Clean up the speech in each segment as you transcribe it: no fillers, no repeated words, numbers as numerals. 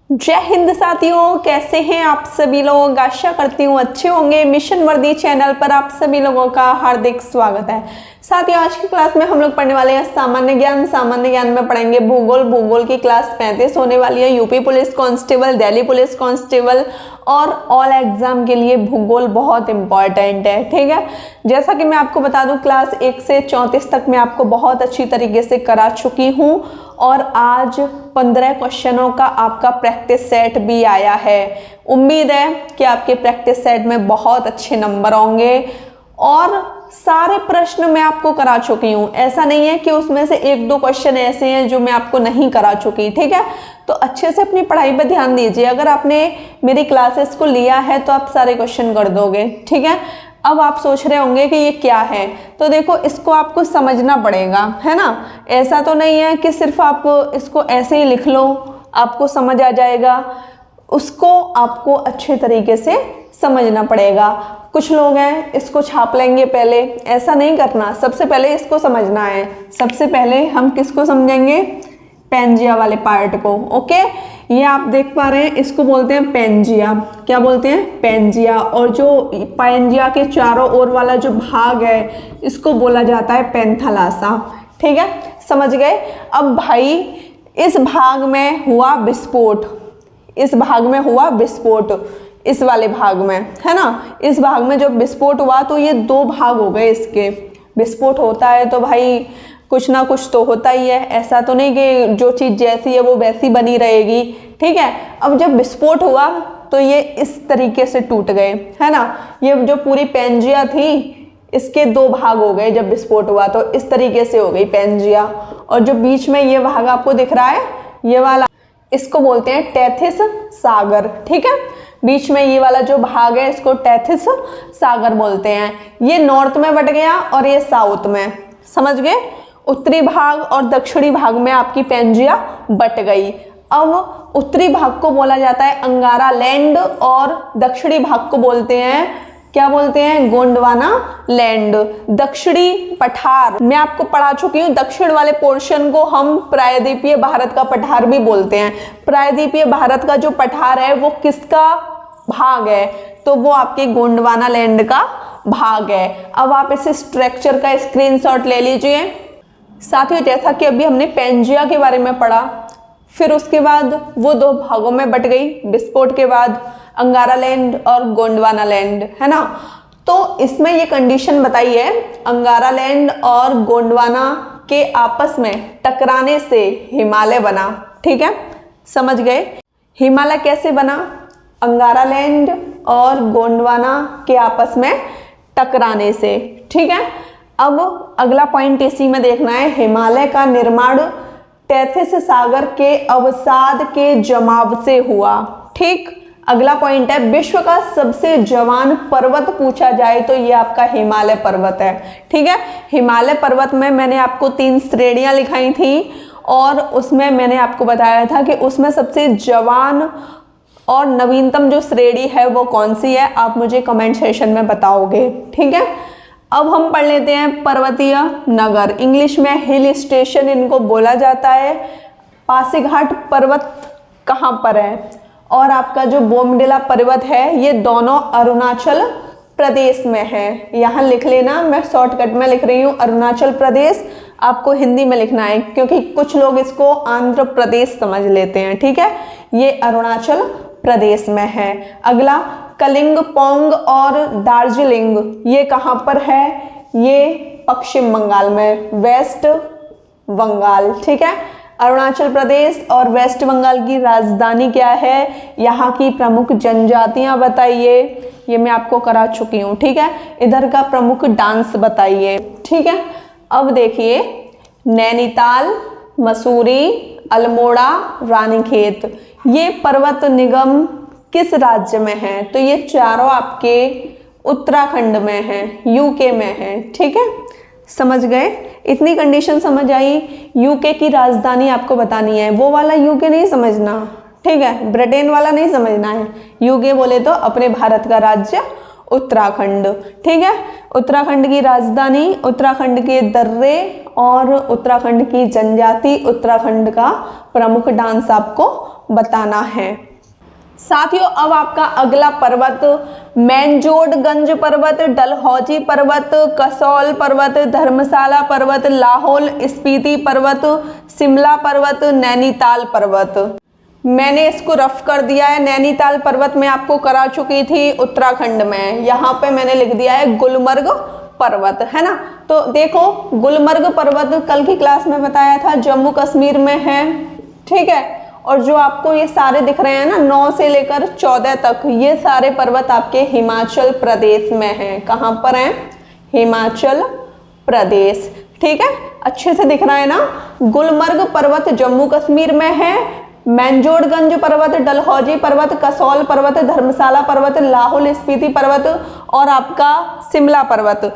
जय हिंद साथियों, कैसे हैं आप सभी लोग। आशा करती हूँ अच्छे होंगे। मिशन वर्दी चैनल पर आप सभी लोगों का हार्दिक स्वागत है। साथियों, आज की क्लास में हम लोग पढ़ने वाले हैं सामान्य ज्ञान। सामान्य ज्ञान में पढ़ेंगे भूगोल। भूगोल की क्लास 35 होने वाली है। UP police constable, Delhi police constable और ऑल एग्जाम के लिए भूगोल बहुत इंपॉर्टेंट है। ठीक है, जैसा कि मैं आपको बता दूं, क्लास 1 से 34 तक मैं आपको बहुत अच्छी तरीके से करा चुकी हूँ और आज 15 क्वेश्चनों का आपका प्रैक्टिस सेट भी आया है। उम्मीद है कि आपके प्रैक्टिस सेट में बहुत अच्छे नंबर होंगे और सारे प्रश्न मैं आपको करा चुकी हूँ। ऐसा नहीं है कि उसमें से 1-2 क्वेश्चन ऐसे हैं जो मैं आपको नहीं करा चुकी। ठीक है, तो अच्छे से अपनी पढ़ाई पर ध्यान दीजिए। अगर आपने मेरी क्लासेस को लिया है तो आप सारे क्वेश्चन कर दोगे। ठीक है, अब आप सोच रहे होंगे कि ये क्या है, तो देखो इसको आपको समझना पड़ेगा, है ना। ऐसा तो नहीं है कि सिर्फ आप इसको ऐसे ही लिख लो आपको समझ आ जाएगा। उसको आपको अच्छे तरीके से समझना पड़ेगा। कुछ लोग हैं इसको छाप लेंगे पहले, ऐसा नहीं करना। सबसे पहले इसको समझना है। सबसे पहले हम किसको समझेंगे? पेंजिया वाले पार्ट को। ओके, ये आप देख पा रहे हैं, इसको बोलते हैं पेंजिया। क्या बोलते हैं? पेंजिया। और जो पेंजिया के चारों ओर वाला जो भाग है इसको बोला जाता है पेंथालासा। ठीक है, समझ गए। अब भाई इस भाग में हुआ विस्फोट, इस भाग में हुआ विस्फोट, इस वाले भाग में, है ना। इस भाग में जब विस्फोट हुआ तो ये 2 भाग हो गए इसके। विस्फोट होता है तो भाई कुछ ना कुछ तो होता ही है। ऐसा तो नहीं कि जो चीज़ जैसी है वो वैसी बनी रहेगी। ठीक है, अब जब विस्फोट हुआ तो ये इस तरीके से टूट गए, है ना। ये जो पूरी पेंजिया थी इसके 2 भाग हो गए जब विस्फोट हुआ, तो इस तरीके से हो गई पेंजिया। और जो बीच में ये भाग आपको दिख रहा है, ये वाला, इसको बोलते हैं टेथिस सागर। ठीक है, बीच में ये वाला जो भाग है इसको टेथिस सागर बोलते हैं। ये नॉर्थ में बट गया और ये साउथ में, समझ गए। उत्तरी भाग और दक्षिणी भाग में आपकी पेंजिया बट गई। अब उत्तरी भाग को बोला जाता है अंगारा लैंड और दक्षिणी भाग को बोलते हैं, क्या बोलते हैं? गोंडवाना लैंड। दक्षिणी पठार मैं आपको पढ़ा चुकी हूँ। दक्षिण वाले पोर्शन को हम प्रायद्वीपीय भारत का पठार भी बोलते हैं। प्रायद्वीपीय भारत का जो पठार है वो किसका भाग है? तो वो आपके गोंडवाना लैंड का भाग है। अब आप इस स्ट्रक्चर का स्क्रीनशॉट ले लीजिए। साथियों, जैसा कि अभी हमने पेंजिया के बारे में पढ़ा, फिर उसके बाद वो 2 भागों में बट गई विस्फोट के बाद, अंगारा लैंड और गोंडवाना लैंड, है ना। तो इसमें ये कंडीशन बताई है, अंगारा लैंड और गोंडवाना के आपस में टकराने से हिमालय बना। ठीक है, समझ गए। हिमालय कैसे बना? अंगारा लैंड और गोंडवाना के आपस में टकराने से। ठीक है, अब अगला पॉइंट इसी में देखना है। हिमालय का निर्माण टेथिस सागर के अवसाद के जमाव से हुआ। ठीक, अगला पॉइंट है विश्व का सबसे जवान पर्वत पूछा जाए तो ये आपका हिमालय पर्वत है। ठीक है, हिमालय पर्वत में मैंने आपको 3 श्रेणियां लिखाई थी और उसमें मैंने आपको बताया था कि उसमें सबसे जवान और नवीनतम जो श्रेणी है वो कौन सी है, आप मुझे कमेंट सेशन में बताओगे। ठीक है, अब हम पढ़ लेते हैं पर्वतीय नगर। इंग्लिश में हिल स्टेशन इनको बोला जाता है। पासीघाट पर्वत कहाँ पर है? और आपका जो बोमडिला पर्वत है ये दोनों अरुणाचल प्रदेश में है। यहाँ लिख लेना, मैं शॉर्टकट में लिख रही हूँ अरुणाचल प्रदेश, आपको हिंदी में लिखना है क्योंकि कुछ लोग इसको आंध्र प्रदेश समझ लेते हैं। ठीक है, ये अरुणाचल प्रदेश में है। अगला कलिंगपोंग और दार्जिलिंग, ये कहाँ पर है? ये पश्चिम बंगाल में, वेस्ट बंगाल। ठीक है, अरुणाचल प्रदेश और वेस्ट बंगाल की राजधानी क्या है? यहाँ की प्रमुख जनजातियाँ बताइए। ये मैं आपको करा चुकी हूँ। ठीक है, इधर का प्रमुख डांस बताइए। ठीक है, अब देखिए नैनीताल, मसूरी, अल्मोड़ा, रानीखेत, ये पर्वत निगम किस राज्य में है? तो ये चारों आपके उत्तराखंड में हैं, यूके में है। ठीक है, समझ गए। इतनी कंडीशन समझ आई। यूके की राजधानी आपको बतानी है, वो वाला यूके नहीं समझना। ठीक है, ब्रिटेन वाला नहीं समझना है। यूके बोले तो अपने भारत का राज्य उत्तराखंड। ठीक है, उत्तराखंड की राजधानी, उत्तराखंड के दर्रे और उत्तराखंड की जनजाति, उत्तराखंड का प्रमुख डांस आपको बताना है। साथियों अब आपका अगला पर्वत मैंजोडगंज पर्वत, डलहौजी पर्वत, कसौल पर्वत, धर्मशाला पर्वत, लाहौल स्पीति पर्वत, शिमला पर्वत, नैनीताल पर्वत। मैंने इसको रफ कर दिया है। नैनीताल पर्वत में आपको करा चुकी थी उत्तराखंड में, यहाँ पे मैंने लिख दिया है गुलमर्ग पर्वत, है ना। तो देखो गुलमर्ग पर्वत कल की क्लास में बताया था जम्मू कश्मीर में है, ठीक है। और जो आपको ये सारे दिख रहे हैं ना 9 से लेकर 14 तक, ये सारे पर्वत आपके हिमाचल प्रदेश में हैं। कहाँ पर हैं? हिमाचल प्रदेश, ठीक है। अच्छे से दिख रहा है ना। गुलमर्ग पर्वत जम्मू कश्मीर में है, मैंजोडगंज पर्वत, डलहौजी पर्वत, कसौल पर्वत, धर्मशाला पर्वत, लाहौल स्पीति पर्वत और आपका शिमला पर्वत।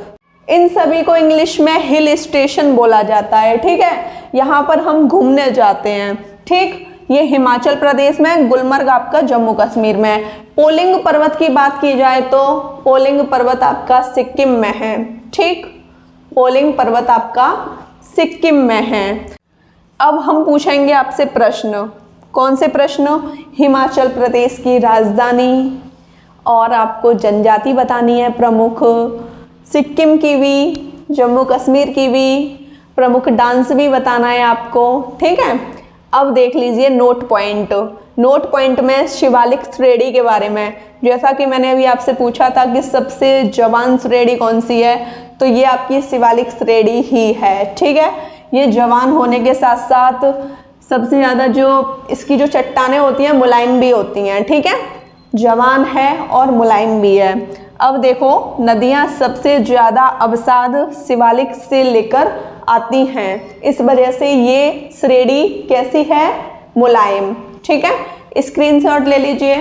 इन सभी को इंग्लिश में हिल स्टेशन बोला जाता है, ठीक है। यहाँ पर हम घूमने जाते हैं, ठीक। ये हिमाचल प्रदेश में, गुलमर्ग आपका जम्मू कश्मीर में। पोलिंग पर्वत की बात की जाए तो पोलिंग पर्वत आपका सिक्किम में है, ठीक। पोलिंग पर्वत आपका सिक्किम में है। अब हम पूछेंगे आपसे प्रश्न। कौन से प्रश्न? हिमाचल प्रदेश की राजधानी और आपको जनजाति बतानी है प्रमुख, सिक्किम की भी, जम्मू कश्मीर की भी, प्रमुख डांस भी बताना है आपको, ठीक है। अब देख लीजिए नोट पॉइंट। नोट पॉइंट में शिवालिक श्रेणी के बारे में, जैसा कि मैंने अभी आपसे पूछा था कि सबसे जवान श्रेणी कौन सी है, तो ये आपकी शिवालिक श्रेणी ही है, ठीक है। ये जवान होने के साथ साथ सबसे ज़्यादा जो इसकी जो चट्टानें होती हैं मुलायम भी होती हैं, ठीक है। जवान है और मुलायम भी है। अब देखो नदियाँ सबसे ज़्यादा अवसाद शिवालिक से लेकर आती हैं, इस वजह से ये श्रेणी कैसी है? मुलायम, ठीक है। स्क्रीनशॉट ले लीजिए।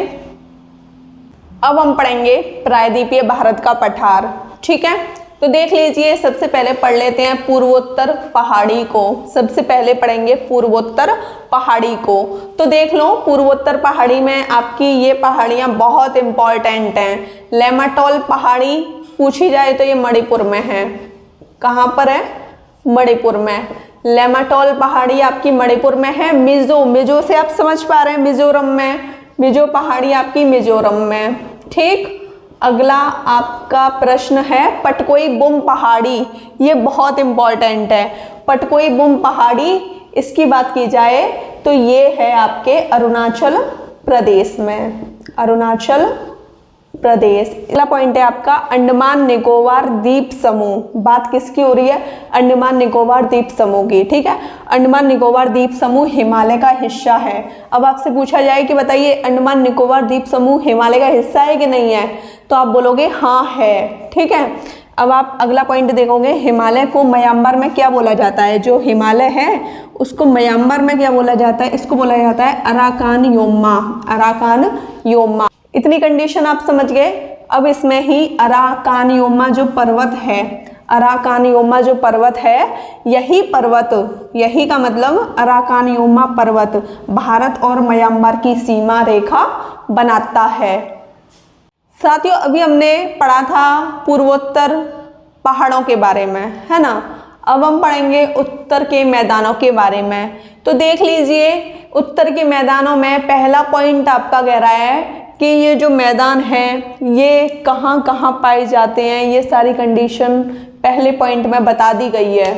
अब हम पढ़ेंगे प्रायद्वीपीय भारत का पठार, ठीक है। तो देख लीजिए, सबसे पहले पढ़ लेते हैं पूर्वोत्तर पहाड़ी को। सबसे पहले पढ़ेंगे पूर्वोत्तर पहाड़ी को। तो देख लो पूर्वोत्तर पहाड़ी में आपकी ये पहाड़ियाँ बहुत इंपॉर्टेंट हैं। लेमाटोल पहाड़ी पूछी जाए तो ये मणिपुर में है। कहाँ पर है? मणिपुर में। लेमाटोल पहाड़ी आपकी मणिपुर में है। मिजो से आप समझ पा रहे हैं, मिजोरम में। मिजो पहाड़ी आपकी मिजोरम में, ठीक। अगला आपका प्रश्न है पटकोई बुम पहाड़ी। ये बहुत इंपॉर्टेंट है। पटकोई बुम पहाड़ी, इसकी बात की जाए तो ये है आपके अरुणाचल प्रदेश में। अरुणाचल प्रदेश। अगला पॉइंट है आपका अंडमान निकोबार द्वीप समूह। बात किसकी हो रही है? अंडमान निकोबार द्वीप समूह की, ठीक है। अंडमान निकोबार द्वीप समूह हिमालय का हिस्सा है। अब आपसे पूछा जाए कि बताइए अंडमान निकोबार द्वीप समूह हिमालय का हिस्सा है कि नहीं है, तो आप बोलोगे हाँ है, ठीक है। अब आप अगला पॉइंट देखोगे, हिमालय को म्यांमार में क्या बोला जाता है? जो हिमालय है उसको म्यांमार में क्या बोला जाता है? इसको बोला जाता है अराकान योमा। Arakan Yoma. इतनी कंडीशन आप समझ गए। अब इसमें ही अराकान योमा जो पर्वत है, अराकान योमा जो पर्वत है, यही पर्वत, यही का मतलब अराकान योमा पर्वत भारत और म्यांमार की सीमा रेखा बनाता है। साथियों अभी हमने पढ़ा था पूर्वोत्तर पहाड़ों के बारे में, है ना। अब हम पढ़ेंगे उत्तर के मैदानों के बारे में। तो देख लीजिए उत्तर के मैदानों में पहला पॉइंट आपका कह रहा है कि ये जो मैदान है ये कहाँ कहाँ पाए जाते हैं। ये सारी कंडीशन पहले पॉइंट में बता दी गई है।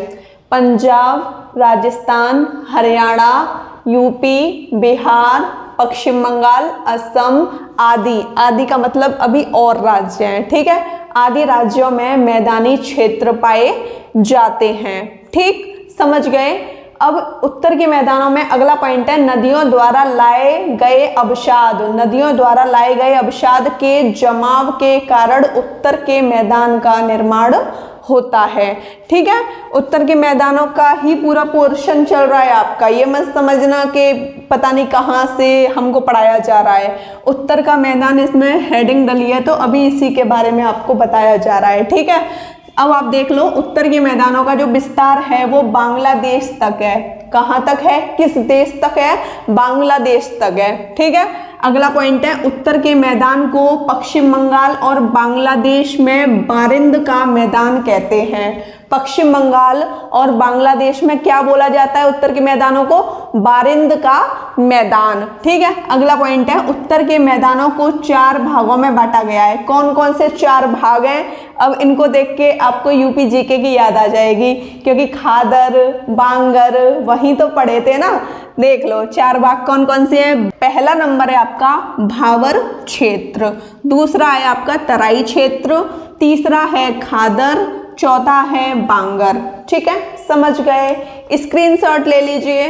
पंजाब, राजस्थान, हरियाणा, यूपी, बिहार, पश्चिम बंगाल, असम आदि। आदि का मतलब अभी और राज्य हैं, ठीक है। आदि राज्यों में मैदानी क्षेत्र पाए जाते हैं, ठीक, समझ गए। अब उत्तर के मैदानों में अगला पॉइंट है नदियों द्वारा लाए गए अवसाद। नदियों द्वारा लाए गए अवसाद के जमाव के कारण उत्तर के मैदान का निर्माण होता है, ठीक है। उत्तर के मैदानों का ही पूरा पोर्शन चल रहा है आपका। ये मत समझना कि पता नहीं कहाँ से हमको पढ़ाया जा रहा है। उत्तर का मैदान इसमें हेडिंग डली है तो अभी इसी के बारे में आपको बताया जा रहा है, ठीक है। अब आप देख लो उत्तर के मैदानों का जो विस्तार है वो बांग्लादेश तक है। कहाँ तक है? किस देश तक है? बांग्लादेश तक है, ठीक है। अगला पॉइंट है उत्तर के मैदान को पश्चिम बंगाल और बांग्लादेश में बारिंद का मैदान कहते हैं। पश्चिम बंगाल और बांग्लादेश में क्या बोला जाता है उत्तर के मैदानों को? बारिंद का मैदान। ठीक है, अगला पॉइंट है उत्तर के मैदानों को 4 भागों में बांटा गया है। कौन कौन से 4 भाग हैं? अब इनको देख के आपको यूपी जीके की याद आ जाएगी, क्योंकि खादर बांगर वहीं तो पढ़े थे ना। देख लो 4 भाग कौन कौन से हैं। पहला नंबर है आपका भावर क्षेत्र, दूसरा है आपका तराई क्षेत्र, तीसरा है खादर, चौथा है बांगर। ठीक है, समझ गए? स्क्रीनशॉट ले लीजिए।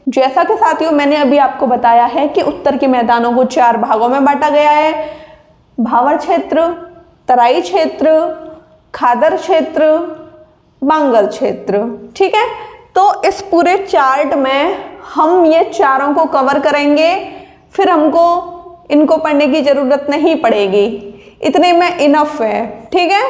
जैसा कि साथियों मैंने अभी आपको बताया है कि उत्तर के मैदानों को 4 भागों में बांटा गया है। भावर क्षेत्र, तराई क्षेत्र, खादर क्षेत्र, बांगर क्षेत्र। ठीक है, तो इस पूरे चार्ट में हम ये चारों को कवर करेंगे, फिर हमको इनको पढ़ने की ज़रूरत नहीं पड़ेगी, इतने में इनफ है। ठीक है,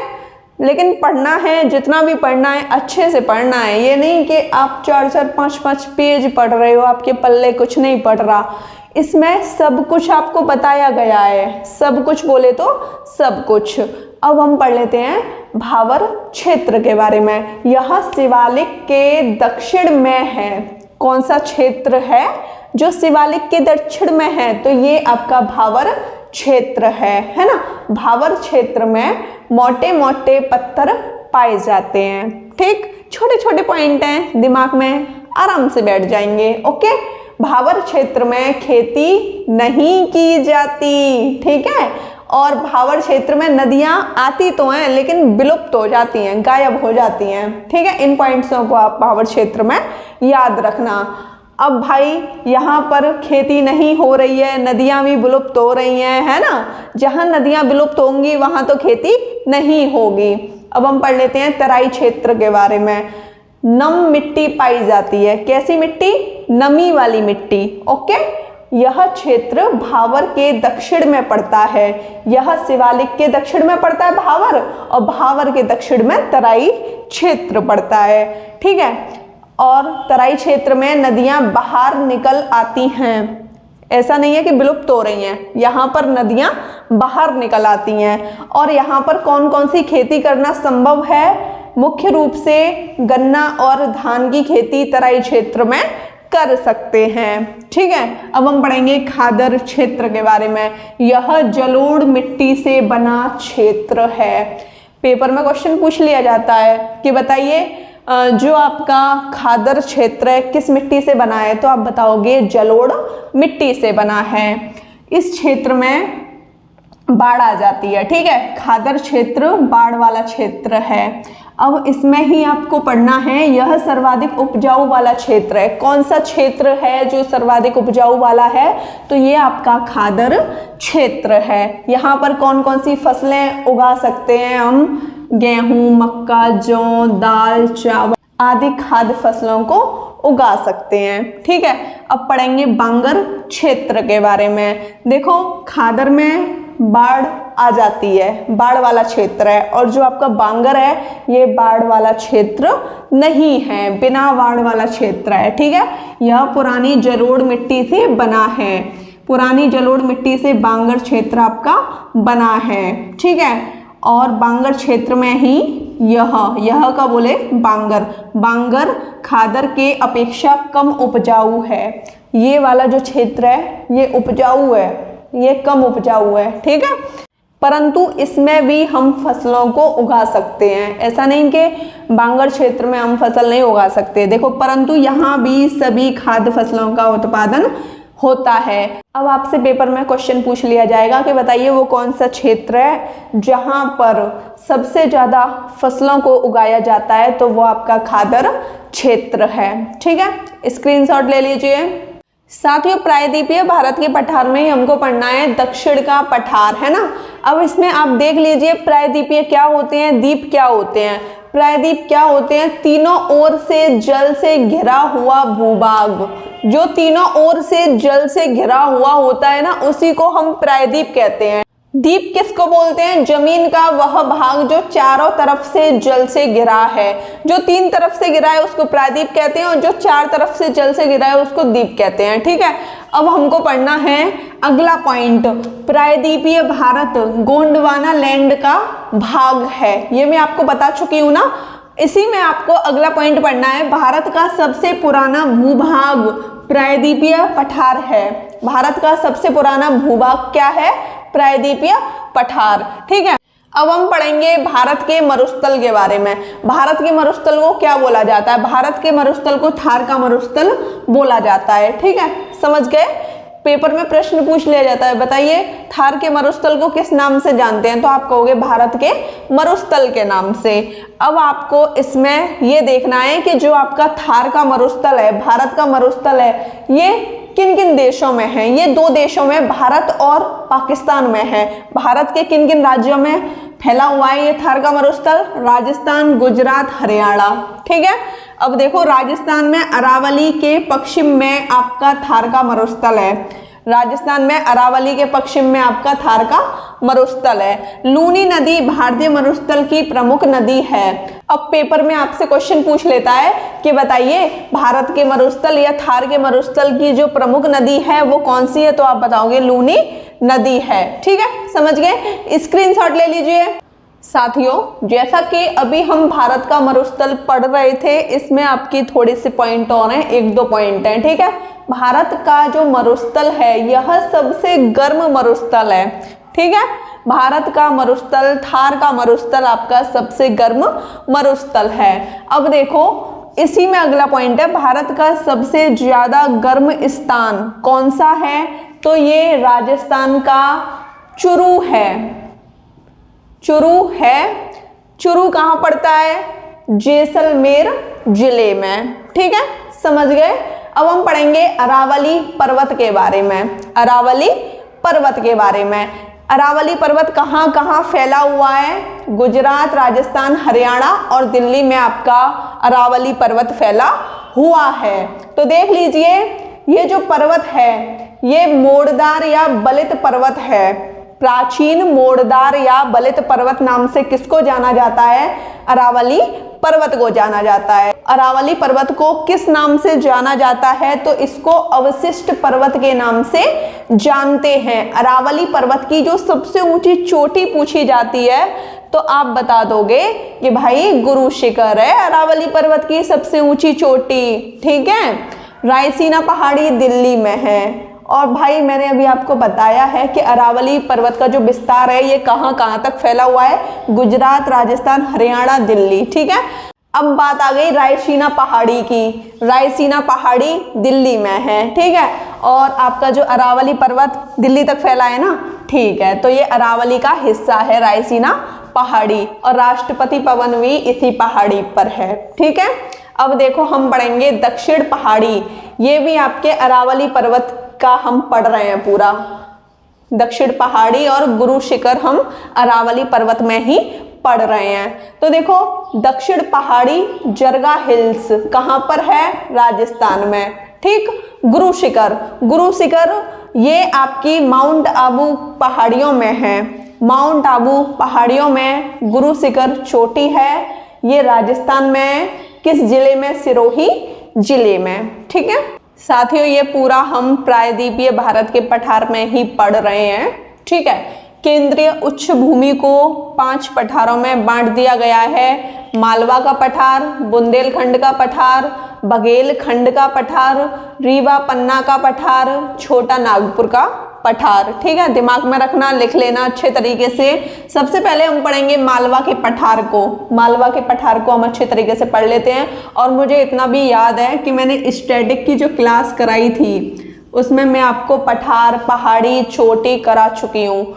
लेकिन पढ़ना है, जितना भी पढ़ना है अच्छे से पढ़ना है। ये नहीं कि आप 4-4, 5-5 पेज पढ़ रहे हो, आपके पल्ले कुछ नहीं पढ़ रहा। इसमें सब कुछ आपको बताया गया है, सब कुछ बोले तो सब कुछ। अब हम पढ़ लेते हैं भावर क्षेत्र के बारे में। यह शिवालिक के दक्षिण में है। कौन सा क्षेत्र है जो शिवालिक के दक्षिण में है? तो ये आपका भावर क्षेत्र है ना। भावर क्षेत्र में मोटे मोटे पत्थर पाए जाते हैं। ठीक, छोटे छोटे पॉइंट हैं, दिमाग में आराम से बैठ जाएंगे। ओके, भावर क्षेत्र में खेती नहीं की जाती। ठीक है, और भावर क्षेत्र में नदियां आती तो हैं लेकिन विलुप्त हो जाती हैं, गायब हो जाती हैं। ठीक है, इन पॉइंट्सों को आप भावर क्षेत्र में याद रखना। अब भाई यहाँ पर खेती नहीं हो रही है, नदियाँ भी विलुप्त हो रही हैं, है ना। जहाँ नदियाँ विलुप्त होंगी वहाँ तो खेती नहीं होगी। अब हम पढ़ लेते हैं तराई क्षेत्र के बारे में। नम मिट्टी पाई जाती है। कैसी मिट्टी? नमी वाली मिट्टी। ओके, यह क्षेत्र भावर के दक्षिण में पड़ता है। यह शिवालिक के दक्षिण में पड़ता है भावर, और भावर के दक्षिण में तराई क्षेत्र पड़ता है। ठीक है, और तराई क्षेत्र में नदियां बाहर निकल आती हैं। ऐसा नहीं है कि विलुप्त हो रही हैं, यहाँ पर नदियां बाहर निकल आती हैं। और यहाँ पर कौन कौन सी खेती करना संभव है? मुख्य रूप से गन्ना और धान की खेती तराई क्षेत्र में कर सकते हैं। ठीक है, अब हम पढ़ेंगे खादर क्षेत्र के बारे में। यह जलोढ़ मिट्टी से बना क्षेत्र है। पेपर में क्वेश्चन पूछ लिया जाता है कि बताइए जो आपका खादर क्षेत्र है किस मिट्टी से बना है? तो आप बताओगे जलोढ़ मिट्टी से बना है। इस क्षेत्र में बाढ़ आ जाती है। ठीक है, खादर क्षेत्र बाढ़ वाला क्षेत्र है। अब इसमें ही आपको पढ़ना है, यह सर्वाधिक उपजाऊ वाला क्षेत्र है। कौन सा क्षेत्र है जो सर्वाधिक उपजाऊ वाला है? तो ये आपका खादर क्षेत्र है। यहाँ पर कौन कौन सी फसलें उगा सकते हैं हम? गेहूं, मक्का, जौ, दाल, चावल आदि खाद्य फसलों को उगा सकते हैं। ठीक है, अब पढ़ेंगे बांगर क्षेत्र के बारे में। देखो खादर में बाढ़ आ जाती है, बाढ़ वाला क्षेत्र है, और जो आपका बांगर है ये बाढ़ वाला क्षेत्र नहीं है, बिना बाढ़ वाला क्षेत्र है। ठीक है, यह पुरानी जलोढ़ मिट्टी से बना है। पुरानी जलोढ़ मिट्टी से बांगर क्षेत्र आपका बना है। ठीक है, और बांगर क्षेत्र में ही यह का बोले बांगर खादर के अपेक्षा कम उपजाऊ है। ये वाला जो क्षेत्र है ये उपजाऊ है, ये कम उपजाऊ है। ठीक है, परंतु इसमें भी हम फसलों को उगा सकते हैं। ऐसा नहीं कि बांगर क्षेत्र में हम फसल नहीं उगा सकते। देखो, परंतु यहाँ भी सभी खाद्य फसलों का उत्पादन होता है। अब आपसे पेपर में क्वेश्चन पूछ लिया जाएगा कि बताइए वो कौन सा क्षेत्र है जहाँ पर सबसे ज़्यादा फसलों को उगाया जाता है? तो वो आपका खादर क्षेत्र है। ठीक है, स्क्रीनशॉट ले लीजिए। साथियों, प्रायद्वीपीय भारत के पठार में ही हमको पढ़ना है दक्षिण का पठार, है ना। अब इसमें आप देख लीजिए प्रायद्वीपीय क्या होते हैं, द्वीप क्या होते हैं। प्रायद्वीप क्या होते हैं? तीनों ओर से जल से घिरा हुआ भूभाग। जो तीनों ओर से जल से घिरा हुआ होता है ना, उसी को हम प्रायद्वीप कहते हैं। द्वीप किसको बोलते हैं? जमीन का वह भाग जो चारों तरफ से जल से घिरा है। जो 3 तरफ से घिरा है उसको प्रायद्वीप कहते हैं, और जो 4 तरफ से जल से घिरा है उसको द्वीप कहते हैं। ठीक है, अब हमको पढ़ना है अगला पॉइंट। प्रायद्वीपीय भारत गोंडवाना लैंड का भाग है। ये मैं आपको बता चुकी हूँ ना। इसी में आपको अगला पॉइंट पढ़ना है, भारत का सबसे पुराना भूभाग प्रायद्वीपीय पठार है। भारत का सबसे पुराना भूभाग क्या है? प्रायद्वीपीय पठार। ठीक है, अब हम पढ़ेंगे भारत के मरुस्थल के बारे में। भारत के मरुस्थल को क्या बोला जाता है? भारत के मरुस्थल को थार का मरुस्थल बोला जाता है। ठीक है, समझ गए? पेपर में प्रश्न पूछ लिया जाता है, बताइए थार के मरुस्थल को किस नाम से जानते हैं? तो आप कहोगे भारत के मरुस्थल के नाम से। अब आपको इसमें ये देखना है कि जो आपका थार का मरुस्थल है, भारत का मरुस्थल है, ये किन किन देशों में है? ये दो देशों में, भारत और पाकिस्तान में है। भारत के किन किन राज्यों में फैला हुआ है ये थार का मरुस्थल? राजस्थान, गुजरात, हरियाणा। ठीक है, अब देखो राजस्थान में अरावली के पश्चिम में आपका थार का मरुस्थल है। राजस्थान में अरावली के पश्चिम में आपका थार का मरुस्थल है। लूनी नदी भारतीय मरुस्थल की प्रमुख नदी है। अब पेपर में आपसे क्वेश्चन पूछ लेता है कि बताइए भारत के मरुस्थल या थार के मरुस्थल की जो प्रमुख नदी है वो कौन सी है? तो आप बताओगे लूनी नदी है। ठीक है, समझ गए? स्क्रीनशॉट ले लीजिए। साथियों, जैसा कि अभी हम भारत का मरुस्थल पढ़ रहे थे, इसमें आपकी थोड़ी सी पॉइंट और हैं, एक दो पॉइंट हैं। ठीक है, भारत का जो मरुस्थल है यह सबसे गर्म मरुस्थल है। ठीक है, भारत का मरुस्थल, थार का मरुस्थल आपका सबसे गर्म मरुस्थल है। अब देखो इसी में अगला पॉइंट है, भारत का सबसे ज्यादा गर्म स्थान कौन सा है? तो ये राजस्थान का चुरू है। चुरू है। चुरू कहाँ पड़ता है? जैसलमेर जिले में। ठीक है, समझ गए? अब हम पढ़ेंगे अरावली पर्वत के बारे में। अरावली पर्वत के बारे में। अरावली पर्वत कहाँ कहाँ फैला हुआ है? गुजरात, राजस्थान, हरियाणा और दिल्ली में आपका अरावली पर्वत फैला हुआ है। तो देख लीजिए, ये जो पर्वत है ये मोड़दार या बलित पर्वत है। प्राचीन मोड़दार या बलित पर्वत नाम से किसको जाना जाता है? अरावली पर्वत को जाना जाता है। अरावली पर्वत को किस नाम से जाना जाता है? तो इसको अवशिष्ट पर्वत के नाम से जानते हैं। अरावली पर्वत की जो सबसे ऊंची चोटी पूछी जाती है तो आप बता दोगे कि भाई गुरु शिखर है अरावली पर्वत की सबसे ऊंची चोटी। ठीक है, रायसीना पहाड़ी दिल्ली में है। और भाई मैंने अभी आपको बताया है कि अरावली पर्वत का जो विस्तार है ये कहाँ कहाँ तक फैला हुआ है? गुजरात, राजस्थान, हरियाणा, दिल्ली। ठीक है, अब बात आ गई रायसीना पहाड़ी की। रायसीना पहाड़ी दिल्ली में है। ठीक है, और आपका जो अरावली पर्वत दिल्ली तक फैला है ना, ठीक है, तो ये अरावली का हिस्सा है रायसीना पहाड़ी, और राष्ट्रपति भवन भी इसी पहाड़ी पर है। ठीक है, अब देखो हम पढ़ेंगे दक्षिण पहाड़ी। ये भी आपके अरावली पर्वत का हम पढ़ रहे हैं पूरा। दक्षिण पहाड़ी और गुरु शिखर हम अरावली पर्वत में ही पढ़ रहे हैं। तो देखो दक्षिण पहाड़ी जरगा हिल्स कहाँ पर है? राजस्थान में। ठीक, गुरु शिखर, गुरु शिखर ये आपकी माउंट आबू पहाड़ियों में है। माउंट आबू पहाड़ियों में गुरु शिखर चोटी है। ये राजस्थान में किस जिले में? सिरोही जिले में। ठीक है साथियों, ये पूरा हम प्रायद्वीपीय भारत के पठार में ही पढ़ रहे हैं। ठीक है, केंद्रीय उच्च भूमि को 5 पठारों में बांट दिया गया है। मालवा का पठार, बुंदेलखंड का पठार, बघेलखंड का पठार, रीवा पन्ना का पठार, छोटा नागपुर का पठार। ठीक है, दिमाग में रखना, लिख लेना अच्छे तरीके से। सबसे पहले हम पढ़ेंगे मालवा के पठार को। मालवा के पठार को हम अच्छे तरीके से पढ़ लेते हैं। और मुझे इतना भी याद है कि मैंने स्टैटिक की जो क्लास कराई थी उसमें मैं आपको पठार, पहाड़ी, चोटी करा चुकी हूँ।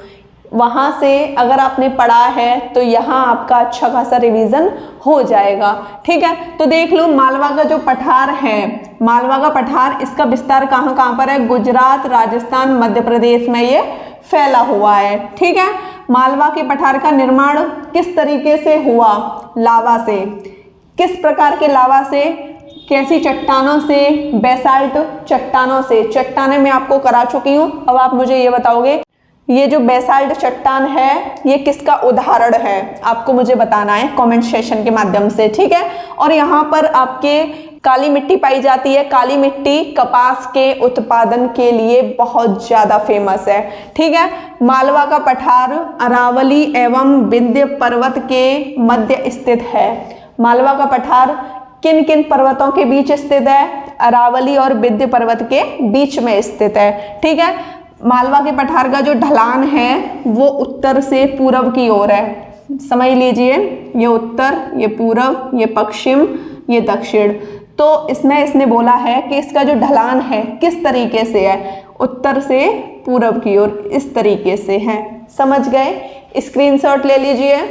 वहाँ से अगर आपने पढ़ा है तो यहाँ आपका अच्छा खासा रिवीजन हो जाएगा। ठीक है, तो देख लो मालवा का जो पठार है, मालवा का पठार, इसका विस्तार कहाँ कहाँ पर है? गुजरात, राजस्थान, मध्य प्रदेश में ये फैला हुआ है। ठीक है, मालवा के पठार का निर्माण किस तरीके से हुआ? लावा से। किस प्रकार के लावा से? कैसी चट्टानों से? बेसाल्ट चट्टानों से। चट्टानें मैं आपको करा चुकी हूँ। अब आप मुझे ये बताओगे ये जो बेसाल्ट चट्टान है ये किसका उदाहरण है? आपको मुझे बताना है कमेंट सेक्शन के माध्यम से। ठीक है, और यहाँ पर आपके काली मिट्टी पाई जाती है। काली मिट्टी कपास के उत्पादन के लिए बहुत ज़्यादा फेमस है। ठीक है, मालवा का पठार अरावली एवं विंध्य पर्वत के मध्य स्थित है। मालवा का पठार किन किन पर्वतों के बीच स्थित है? अरावली और विंध्य पर्वत के बीच में स्थित है। ठीक है, मालवा के पठार का जो ढलान है वो उत्तर से पूर्व की ओर है। समझ लीजिए, ये उत्तर, ये पूर्व, ये पश्चिम, ये दक्षिण। तो इसने बोला है कि इसका जो ढलान है किस तरीके से है? उत्तर से पूर्व की ओर, इस तरीके से है। समझ गए? स्क्रीनशॉट ले लीजिए।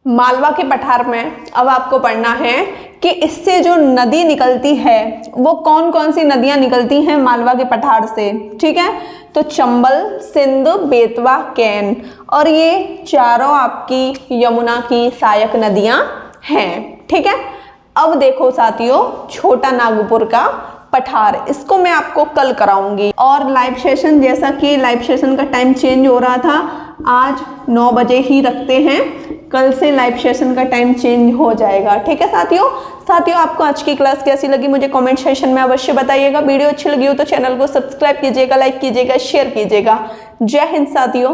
मालवा के पठार में अब आपको पढ़ना है कि इससे जो नदी निकलती है वो कौन कौन सी नदियां निकलती हैं मालवा के पठार से। ठीक है, तो चंबल, सिंध, बेतवा, कैन, और ये चारों आपकी यमुना की सहायक नदियां हैं। ठीक है, अब देखो साथियों, छोटा नागपुर का पठार, इसको मैं आपको कल कराऊंगी। और लाइव सेशन, जैसा कि लाइव सेशन का टाइम चेंज हो रहा था, आज 9 बजे ही रखते हैं, कल से लाइव सेशन का टाइम चेंज हो जाएगा। ठीक है साथियों, आपको आज की क्लास कैसी लगी मुझे कमेंट सेशन में अवश्य बताइएगा। वीडियो अच्छी लगी हो तो चैनल को सब्सक्राइब कीजिएगा, लाइक कीजिएगा, शेयर कीजिएगा। जय हिंद साथियों।